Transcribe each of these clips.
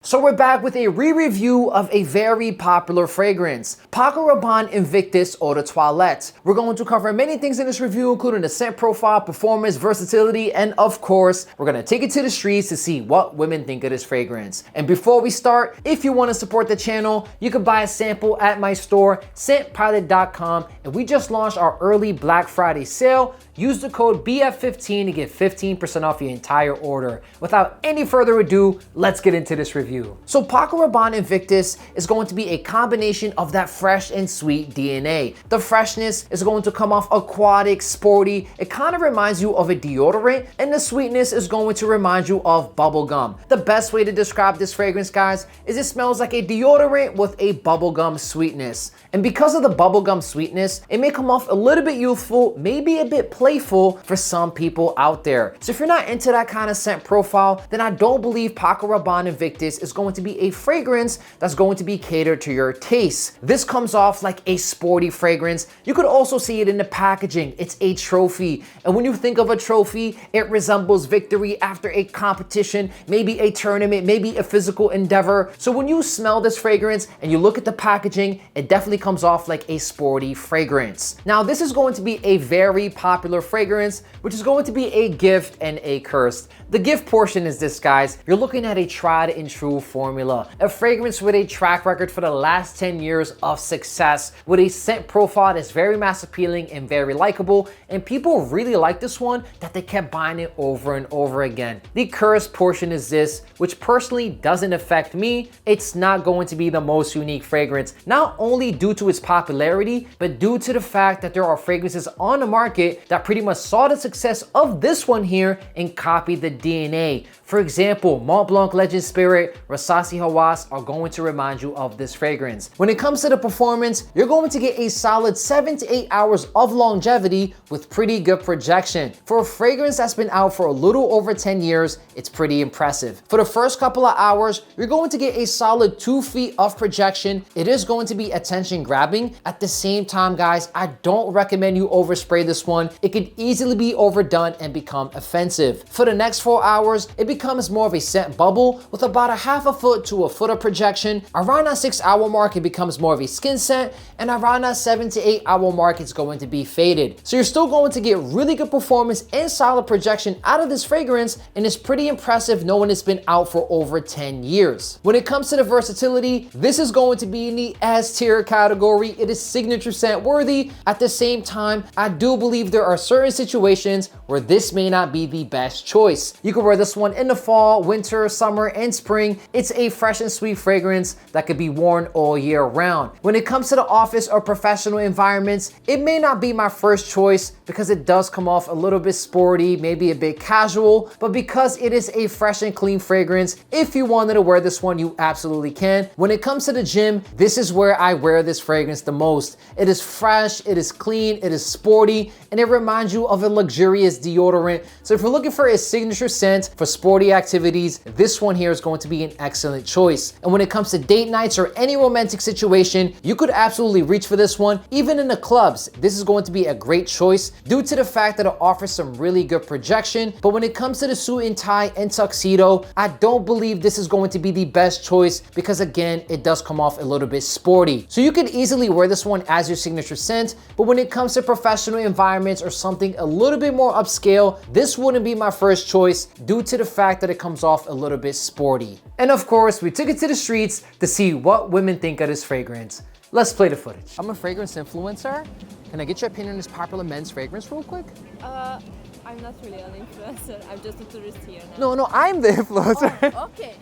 So we're back with a re-review of a very popular fragrance, Paco Rabanne Invictus Eau De Toilette. We're going to cover many things in this review, including the scent profile, performance, versatility, and of course, we're gonna take it to the streets to see what women think of this fragrance. And before we start, if you wanna support the channel, you can buy a sample at my store, scentpilot.com, and we just launched our early Black Friday sale. Use the code BF15 to get 15% off your entire order. Without any further ado, let's get into this review. So Paco Rabanne Invictus is going to be a combination of that fresh and sweet DNA. The freshness is going to come off aquatic, sporty. It kind of reminds you of a deodorant, and the sweetness is going to remind you of bubblegum. The best way to describe this fragrance, guys, is it smells like a deodorant with a bubblegum sweetness. And because of the bubblegum sweetness, it may come off a little bit youthful, maybe a bit playful for some people out there. So if you're not into that kind of scent profile, then I don't believe Paco Rabanne Invictus is going to be a fragrance that's going to be catered to your taste. This comes off like a sporty fragrance. You could also see it in the packaging. It's a trophy. And when you think of a trophy, it resembles victory after a competition, maybe a tournament, maybe a physical endeavor. So when you smell this fragrance and you look at the packaging, it definitely comes off like a sporty fragrance. Now, this is going to be a very popular fragrance, which is going to be a gift and a curse. The gift portion is this, guys. You're looking at a tried and true formula, a fragrance with a track record for the last 10 years of success, with a scent profile that's very mass appealing and very likable, and people really like this one that they kept buying it over and over again. The curse portion is this, which personally doesn't affect me. It's not going to be the most unique fragrance, not only due to its popularity, but due to the fact that there are fragrances on the market that pretty much saw the success of this one here and copied the DNA. For example, Mont Blanc Legend Spirit, Rasasi Hawass are going to remind you of this fragrance. When it comes to the performance, you're going to get a solid 7 to 8 hours of longevity with pretty good projection. For a fragrance that's been out for a little over 10 years, it's pretty impressive. For the first couple of hours, you're going to get a solid 2 feet of projection. It is going to be attention grabbing. At the same time, guys, I don't recommend you overspray this one. It could easily be overdone and become offensive. For the next 4 hours, it becomes more of a scent bubble with about a half a foot to a foot of projection. Around that 6 hour mark, it becomes more of a skin scent, and around that 7 to 8 hour mark, it's going to be faded. So you're still going to get really good performance and solid projection out of this fragrance, and it's pretty impressive knowing it's been out for over 10 years. When it comes to the versatility, this is going to be in the S tier category. It is signature scent worthy. At the same time, I do believe there are certain situations where this may not be the best choice. You can wear this one in the fall, winter, summer, and spring. It's a fresh and sweet fragrance that could be worn all year round. When it comes to the office or professional environments, it may not be my first choice because it does come off a little bit sporty, maybe a bit casual, but because it is a fresh and clean fragrance, if you wanted to wear this one, you absolutely can. When it comes to the gym, this is where I wear this fragrance the most. It is fresh, it is clean, it is sporty, and it reminds you of a luxurious deodorant. So if you're looking for a signature scent for sporty activities, this one here is going to be an excellent choice. And when it comes to date nights or any romantic situation, you could absolutely reach for this one. Even in the clubs, this is going to be a great choice due to the fact that it offers some really good projection. But when it comes to the suit and tie and tuxedo, I don't believe this is going to be the best choice because again, it does come off a little bit sporty. So you could easily wear this one as your signature scent, but when it comes to professional environments or something a little bit more upscale, this wouldn't be my first choice due to the fact that it comes off a little bit sporty. And of course, we took it to the streets to see what women think of this fragrance. Let's play the footage. I'm a fragrance influencer. Can I get your opinion on this popular men's fragrance real quick? I'm not really an influencer. I'm just a tourist here now. No, I'm the influencer. Oh, okay.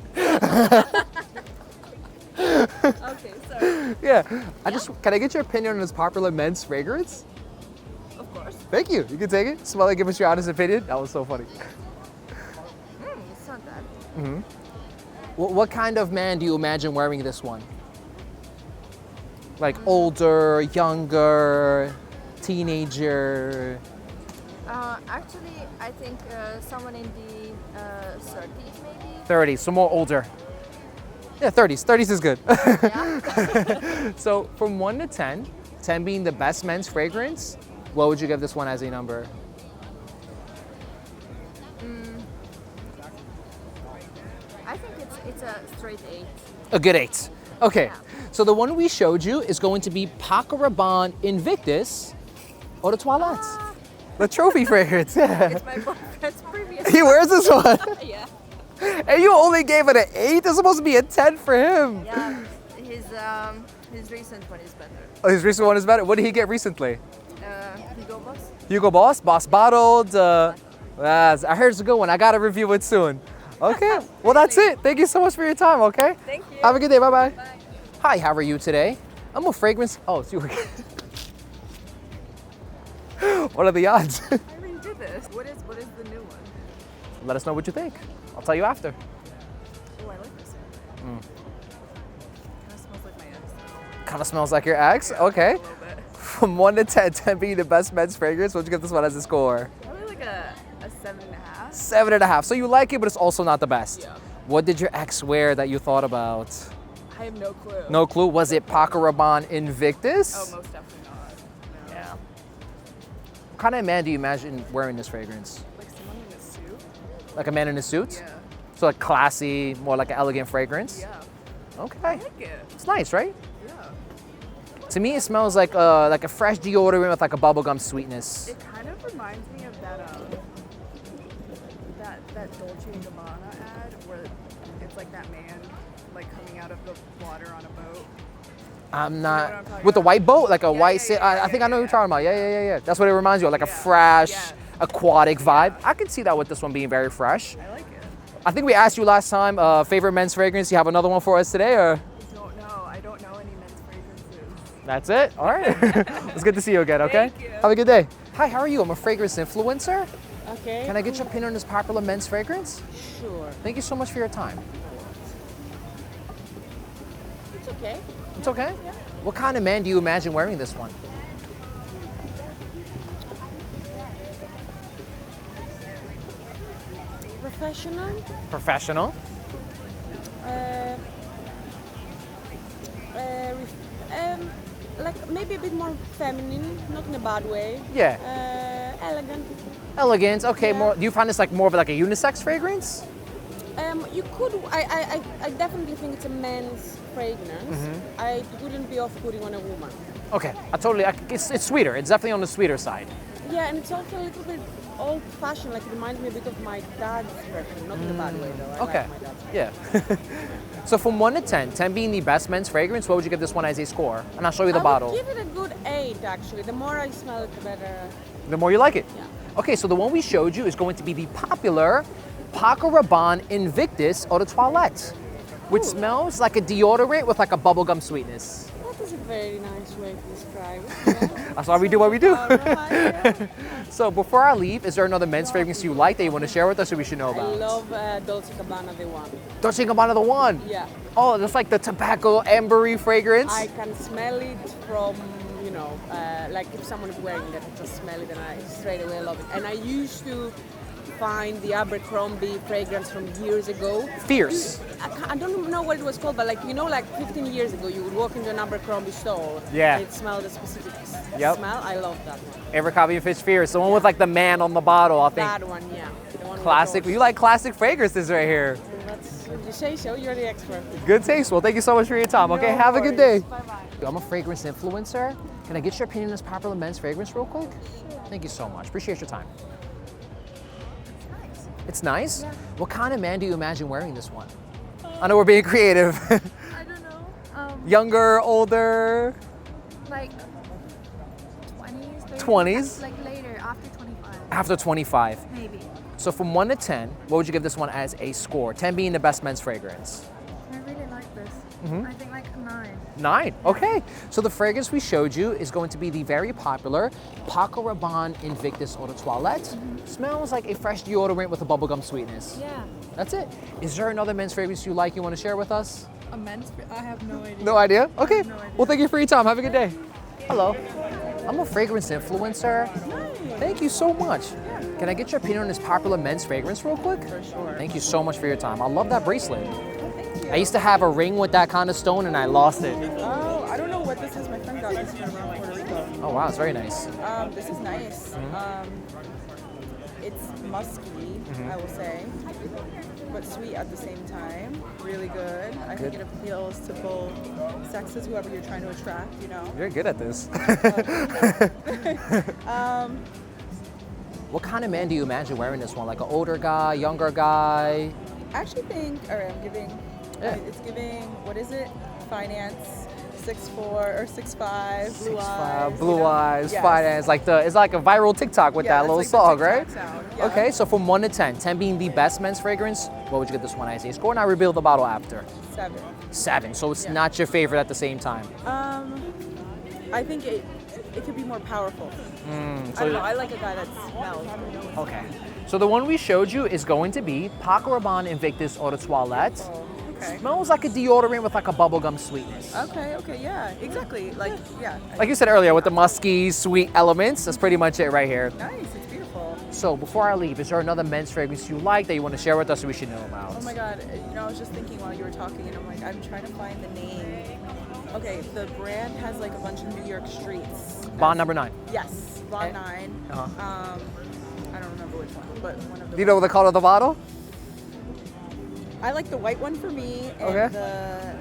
Okay, sorry. Yeah. Can I get your opinion on this popular men's fragrance? Of course. Thank you. You can take it. Smell it, give us your honest opinion. That was so funny. It's not bad. Mm-hmm. What kind of man do you imagine wearing this one? Like older, younger, teenager? Actually, I think someone in the 30s maybe. 30s, so more older. Yeah, 30s. 30s is good. Yeah. So from 1 to 10, 10 being the best men's fragrance, what would you give this one as a number? I think it's It's a straight 8. A good 8. Okay, Yeah. so the one we showed you is going to be Paco Rabanne Invictus Eau De Toilette. The trophy fragrance, yeah. It's my boyfriend's previous. He wears this one. Yeah. And you only gave it an 8? It's supposed to be a 10 for him. Yeah. His recent one is better. Oh, his recent one is better. What did he get recently? Hugo Boss. Hugo Boss, Boss Bottled. I heard it's a good one. I gotta review it soon. Okay, well that's it. Thank you so much for your time, okay? Thank you. Have a good day, bye-bye. Bye. Hi, how are you today? I'm a fragrance, oh, it's you. What are the odds? I already did this. What is the new one? Let us know what you think. I'll tell you after. Oh, I like this one. Kind of smells like my ex. Kind of smells like your ex, okay. A little bit. From 1 to 10, 10 being the best men's fragrance, what'd you give this one as a score? Probably like a 7.5. 7.5. So you like it, but it's also not the best. Yeah. What did your ex wear that you thought about? I have no clue. No clue. Was it Paco Rabanne Invictus? Oh, most definitely not. No. Yeah. What kind of man do you imagine wearing this fragrance? Like someone in a suit? Like a man in a suit? Yeah. So like classy, more like an elegant fragrance? Yeah. I Okay. like it. It's nice, right? Yeah. To me, it smells like a fresh deodorant with like a bubblegum sweetness. It kind of reminds me of that Dolce & Gabbana ad where it's like that man like coming out of the water on a boat. I'm what not I'm talking with the about? white boat, like a Yeah, white. yeah, yeah, I think yeah, I know what you're yeah. talking about. Yeah. That's what it reminds you of, like a Yeah. fresh, Yes. aquatic vibe. I can see that with this one being very fresh. I like it. I think we asked you last time, favorite men's fragrance. You have another one for us today, or? I don't know any men's fragrances. That's it? All right. It's good to see you again, okay? Thank you. Have a good day. Hi, how are you? I'm a fragrance influencer. Okay. Can I get your opinion on this popular men's fragrance? Sure. Thank you so much for your time. It's okay. It's okay? What kind of man do you imagine wearing this one? Professional. Professional. Like maybe a bit more feminine, not in a bad way. Yeah. Elegant. Elegance. Okay, Yeah. more. Do you find this like more of like a unisex fragrance? You could. I definitely think it's a men's fragrance. I wouldn't be off-putting on a woman. Okay, it's sweeter. It's definitely on the sweeter side. Yeah, and it's also a little bit old-fashioned. Like it reminds me a bit of my dad's perfume, not in a bad way though. I Okay. like my dad's. Yeah. So from 1 to 10, 10 being the best men's fragrance, what would you give this one as a score? And I'll show you the I bottle. would give it a good 8 actually. The more I smell it, the better. The more you like it. Yeah. Okay, so the one we showed you is going to be the popular Paco Rabanne Invictus Eau De Toilette, which smells like a deodorant with like a bubblegum sweetness. That is a very nice way to describe it. That's why we do what we do. Alright, yeah. So before I leave, is there another men's fragrance you like that you want to share with us or we should know I about? love Dolce & Gabbana, the one. Dolce & Gabbana the one. Yeah. Oh, that's like the tobacco ambery fragrance. I can smell it from, like if someone is wearing it, I just smell it and I straight away love it. And I used to find the Abercrombie fragrance from years ago. Fierce. I don't know what it was called, but like 15 years ago, you would walk into an Abercrombie store. Yeah. And it smelled a specific Yep. smell. I love that one. Abercrombie and Fitch Fierce, the one with like the man on the bottle, I think. That one, yeah. The one with Classic. the You like classic fragrances right here. That's, if you say so, you're the expert. Good taste. Well, thank you so much for your time. Okay, No have a good day. worries. Bye-bye. I'm a fragrance influencer. Can I get your opinion on this popular men's fragrance real quick? Thank you so much. Appreciate your time. It's nice? Yeah. What kind of man do you imagine wearing this one? I know we're being creative. I don't know. Younger, older? Like 20s, 30s. 20s? Like later, after 25. After 25. Maybe. So from 1 to 10, what would you give this one as a score? 10 being the best men's fragrance. I really like this. I think like a 9. 9. Okay. So the fragrance we showed you is going to be the very popular Paco Rabanne Invictus Eau De Toilette. Smells like a fresh deodorant with a bubblegum sweetness. Yeah. That's it. Is there another men's fragrance you like you want to share with us? A men's? I have no idea. No idea? Okay. no idea. Well, thank you for your time. Have a good day. Hello. I'm a fragrance influencer. Thank you so much. Can I get your opinion on this popular men's fragrance real quick? For sure. Thank you so much for your time. I love that bracelet. I used to have a ring with that kind of stone and I lost it. Oh, I don't know what this is. My friend got this from Puerto Rico. Oh wow, it's very nice. This is nice. It's musky, I will say, but sweet at the same time. Really good. I think it appeals to both sexes, whoever you're trying to attract, you know. You're good at this. What kind of man do you imagine wearing this one? Like an older guy, younger guy? I actually think, all right, I'm giving, Yeah. it's giving, what is it? Finance, 6'4" or 6'5", blue 6'5", eyes. blue you know? eyes, Yes. finance, like it's like a viral TikTok with that it's little like the song, TikTok right? sound, yeah. Okay, so from 1 to 10, 10 being the best men's fragrance, what would you give this one as a score? And I reveal the bottle after. 7. 7, so it's Yeah. not your favorite at the same time. I think it could be more powerful. I don't know, I like a guy that smells. Okay, so the one we showed you is going to be Paco Rabanne Invictus Eau De Toilette. Okay. Smells like a deodorant with like a bubblegum sweetness. Okay, yeah, exactly. Like, yeah. Like you said earlier, with the musky, sweet elements, that's pretty much it right here. Nice, it's beautiful. So before I leave, is there another men's fragrance you like that you want to share with us that we should know about? Oh my God, you know, I was just thinking while you were talking, and I'm like, I'm trying to find the name. Okay, the brand has like a bunch of New York streets. Bond number 9. Yes, Bond 9. Uh-huh. I don't remember which one, but one of Do the. you know what the color of the bottle? I like the white one for me, and Okay. the.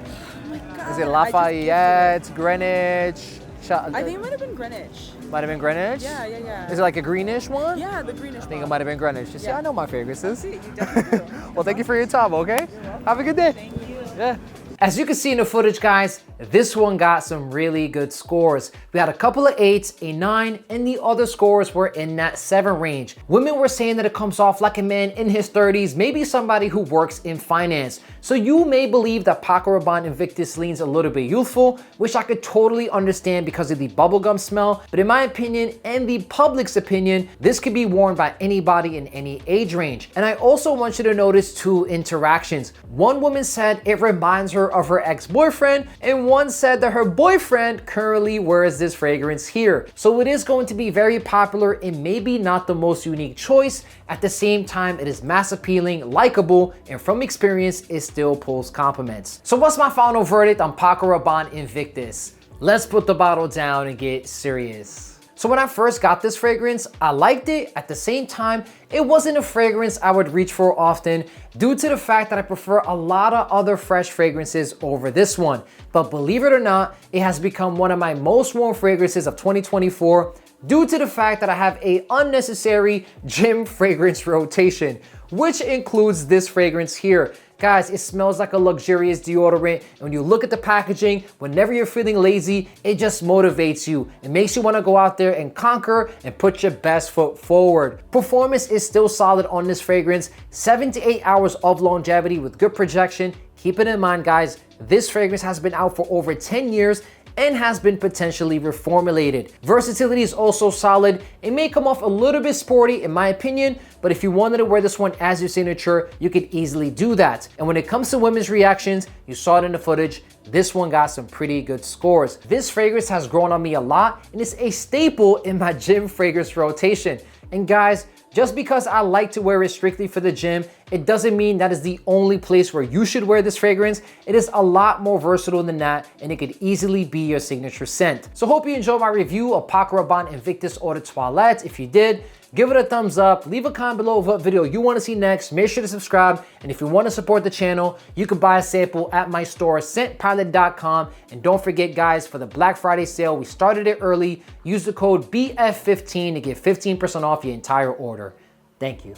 Oh my God. Is it I just Lafayette, Greenwich? I think it might have been Greenwich. Might have been Greenwich? Yeah. Is it like a greenish one? Yeah, the greenish I think it might have been Greenwich. You see, Yeah. I know my fragrances. See, you definitely do. Well, thank you for your time, okay? Have a good day. Thank you. Yeah. As you can see in the footage, guys, this one got some really good scores. We had a couple of 8s, a 9, and the other scores were in that 7 range. Women were saying that it comes off like a man in his 30s, maybe somebody who works in finance. So you may believe that Paco Rabanne Invictus leans a little bit youthful, which I could totally understand because of the bubblegum smell. But in my opinion, and the public's opinion, this could be worn by anybody in any age range. And I also want you to notice 2 interactions. One woman said it reminds her of her ex-boyfriend, and one said that her boyfriend currently wears this fragrance here. So it is going to be very popular and maybe not the most unique choice. At the same time, it is mass appealing, likable, and from experience, it still pulls compliments. So what's my final verdict on Paco Rabanne Invictus? Let's put the bottle down and get serious. So when I first got this fragrance, I liked it. At the same time, it wasn't a fragrance I would reach for often due to the fact that I prefer a lot of other fresh fragrances over this one. But believe it or not, it has become one of my most worn fragrances of 2024 due to the fact that I have a unnecessary gym fragrance rotation, which includes this fragrance here. Guys, it smells like a luxurious deodorant, and when you look at the packaging, whenever you're feeling lazy, it just motivates you. It makes you want to go out there and conquer and put your best foot forward. Performance is still solid on this fragrance, 7 to 8 hours of longevity with good projection. Keep it in mind, guys, this fragrance has been out for over 10 years and has been potentially reformulated. Versatility is also solid. It may come off a little bit sporty in my opinion, but if you wanted to wear this one as your signature, you could easily do that. And when it comes to women's reactions, you saw it in the footage, this one got some pretty good scores. This fragrance has grown on me a lot and it's a staple in my gym fragrance rotation. And guys, just because I like to wear it strictly for the gym, it doesn't mean that is the only place where you should wear this fragrance. It is a lot more versatile than that, and it could easily be your signature scent. So hope you enjoyed my review of Paco Rabanne Invictus Eau De Toilette. If you did, give it a thumbs up, leave a comment below of what video you want to see next, make sure to subscribe, and if you want to support the channel, you can buy a sample at my store, scentpilot.com, and don't forget guys, for the Black Friday sale, we started it early, use the code BF15 to get 15% off your entire order. Thank you.